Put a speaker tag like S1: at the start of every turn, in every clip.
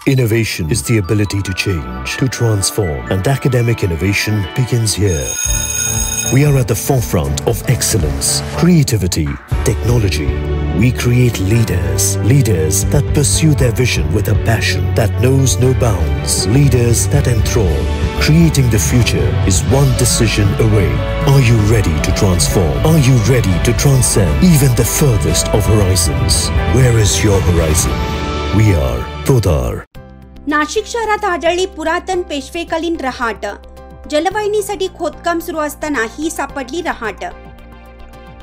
S1: Innovation is the ability to change, to transform, and academic innovation begins here. We are at the forefront of excellence, creativity, technology. We create leaders that pursue their vision with a passion that knows no bounds, leaders that enthrall. Creating the future is one decision away. Are you ready to transform? Are you ready to transcend even the furthest of horizons? Where is your horizon? We are Podar.
S2: Nashik शहरात आढळली पुरातन पेशवेकालीन रहाट. जलवाहिनीसाठी खोदकाम सुरू असताना ही सापडली रहाट.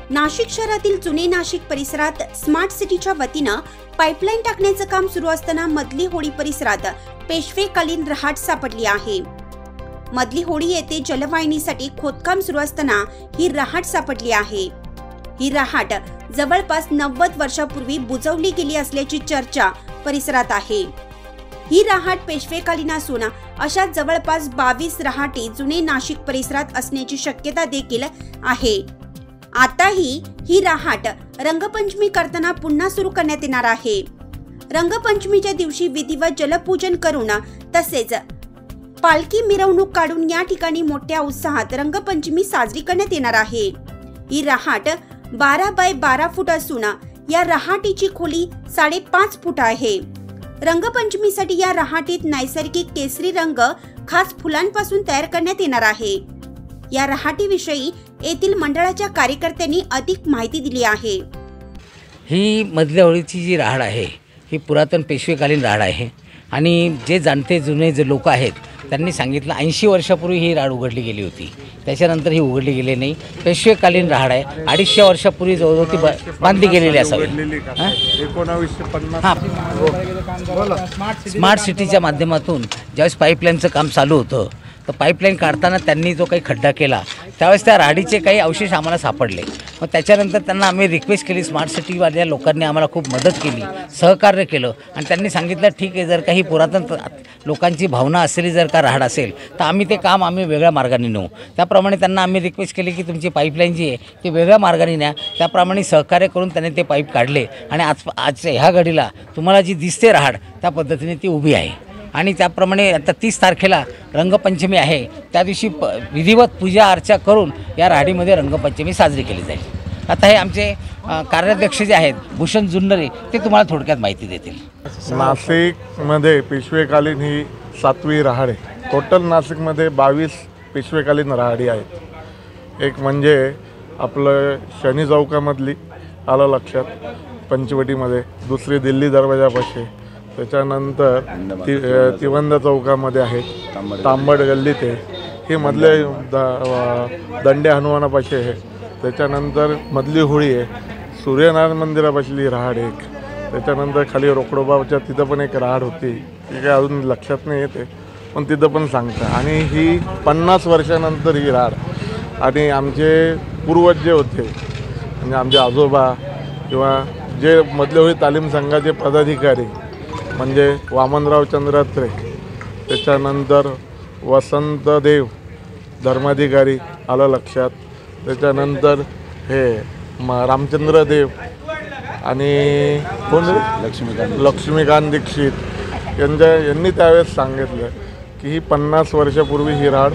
S2: नाशिक शहरातील जुने नाशिक परिसरात स्मार्ट सिटीच्या वतीनं पाईपलाईन टाकण्याचं काम सुरू असताना मधली होळी परिसरात पेशवेकालीन रहाट सापडली आहे. मधली होळी येथे जलवाहिनीसाठी खोदकाम सुरू असताना ही रहाट सापडली आहे. ही रहाट जवळपास 90 वर्षापूर्वी बुजवली गेली असल्याची चर्चा परिसरात आहे. ही रहाट पेशवेकालीन असून अशा जवळपास 22 रहाटी जुने नाशिक परिसरात असण्याची शक्यता देखील आहे. आताही ही रहाट रंगपंचमी करताना पुन्हा सुरू करण्यात येणार आहे. रंगपंचमीच्या दिवशी विधिवत जलपूजन करून तसेच पालखी मिरवणूक काढून या ठिकाणी मोठ्या उत्साहात रंगपंचमी साजरी करण्यात येणार आहे. ही रहाट 12 बाय 12 फूट असून या रहाटीची खोली 5.5 फूट आहे. रंगपंचमीसाठी या रहाटीत नैसर्गिक केसरी रंग खास फुलांपासून तयार करण्यात येणार आहे. या रहाटीविषयी येथील मंडळाच्या कार्यकर्त्यांनी अधिक माहिती दिली आहे.
S3: ही मधल्या होळीची जी राहाड आहे ही पुरातन पेशवेकालीन राहाड आहे आणि जे जाणते जुने जे लोक आहेत त्यांनी सांगितलं 80 वर्षापूर्वी ही राहाड उघडली गेली होती. त्याच्यानंतर ही उघडली गेली नाही. पेशवेकालीन राहाड आहे. 250 वर्षापूर्वी जवळजवळ ती बांधली गेलेली असावी. 1950 स्मार्ट सिटीच्या माध्यमातून ज्यावेळेस पाईपलाईनचं काम चालू होतं तर पाईपलाईन काढताना त्यांनी जो काही खड्डा केला त्यावेळेस त्या राहाडीचे काही अवशेष आम्हाला सापडले. मग त्याच्यानंतर त्यांना आम्ही रिक्वेस्ट केली. स्मार्ट सिटीवाल्या लोकांनी आम्हाला खूप मदत केली, सहकार्य केलं आणि त्यांनी सांगितलं ठीक आहे, जर काही पुरातन लोकांची भावना असलेली जर का राहाड असेल तर आम्ही ते काम वेगळ्या मार्गाने नेऊ. त्याप्रमाणे त्यांना आम्ही रिक्वेस्ट केली की तुमची पाईपलाईन जी आहे ती वेगळ्या मार्गाने न्या. त्याप्रमाणे सहकार्य करून त्यांनी ते पाईप काढले आणि आज ह्या घडीला तुम्हाला जी दिसते राहाड त्या पद्धतीने ती उभी आहे. आणि त्याप्रमाणे आता 30 तारखेला रंगपंचमी आहे. त्या दिवशी विधिवत पूजा अर्चा करून या राहाडीमध्ये रंगपंचमी साजरी केली जाईल. आता हे आमचे कार्याध्यक्ष जे आहेत भूषण जुन्नरे ते तुम्हाला थोडक्यात माहिती देतील.
S4: नाशिकमध्ये पेशवेकालीन ही 7वी राहाड आहे. टोटल नाशिकमध्ये 22 पेशवेकालीन राहाडी आहेत. एक म्हणजे आपलं शनी चौकामधली आलं लक्षात पंचवटीमध्ये, दुसरी दिल्ली दरवाजापाशी, त्याच्यानंतर तिवंदा चौकामध्ये आहेत, तांबड गल्लीत आहे, ही मधले दंडे हनुमानापाशी आहे. त्याच्यानंतर मधली होळी आहे, सूर्यनारायण मंदिरापाशी राहाड एक. त्याच्यानंतर खाली रोकडोबाच्या तिथं पण एक राहाड होती, ती काय अजून लक्षात नाही येते पण तिथं पण सांगतं. आणि ही 50 वर्षानंतर ही राहाड. आणि आमचे पूर्वज जे होते म्हणजे आमचे आजोबा किंवा जे मधल्या होळी तालीम संघाचे पदाधिकारी म्हणजे वामनराव चंद्रात्रे, त्याच्यानंतर वसंतदेव धर्माधिकारी आलं लक्षात, त्याच्यानंतर हे रामचंद्र देव आणि कोण लक्ष्मीकांत दीक्षित यांनी त्यावेळेस सांगितलं की ही 50 वर्षापूर्वी ही राहाड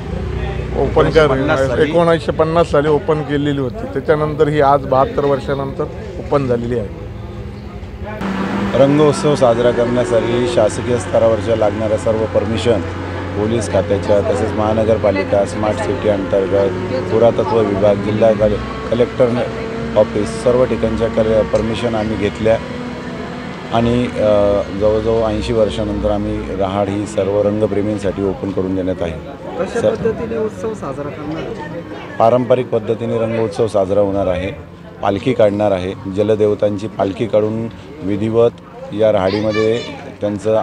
S4: ओपन 1950 साली ओपन केलेली होती. त्याच्यानंतर ही आज 72 वर्षानंतर ओपन झालेली आहे.
S5: रंगोत्सव साजरा करण्यासाठी शासकीय स्तरावरच्या लागणाऱ्या सर्व परमिशन पोलीस खात्याच्या तसेच महानगरपालिका स्मार्ट सिटी अंतर्गत पुरातत्व विभाग जिल्हा कलेक्टर ऑफिस सर्व ठिकाणच्या परमिशन आम्ही घेतल्या आणि जवळजवळ 80 वर्षानंतर आम्ही राहाड ही सर्व रंगप्रेमींसाठी ओपन करून देण्यात आहे.
S6: कशा पद्धतीने उत्सव साजरा करणार?
S5: पारंपरिक पद्धतीने रंगोत्सव साजरा होणार आहे. पालखी काढणार आहे. जलदेवतांची पालखी काढून विधिवत या राहाडीमध्ये त्यांचं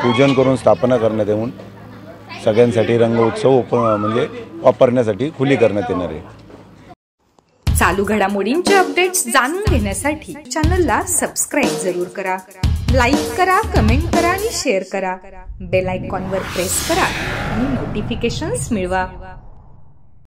S5: पूजन करून स्थापना करण्यात येऊन सगळ्यांसाठी रंग उत्सव म्हणजे वापरण्यासाठी खुली करण्यात येणार आहे.
S7: चालू घडामोडींचे अपडेट्स जाणून घेण्यासाठी चॅनलला सबस्क्राइब जरूर करा, लाईक करा, कमेंट करा आणि शेअर करा. बेल आयकॉनवर प्रेस करा आणि नोटिफिकेशन्स मिळवा.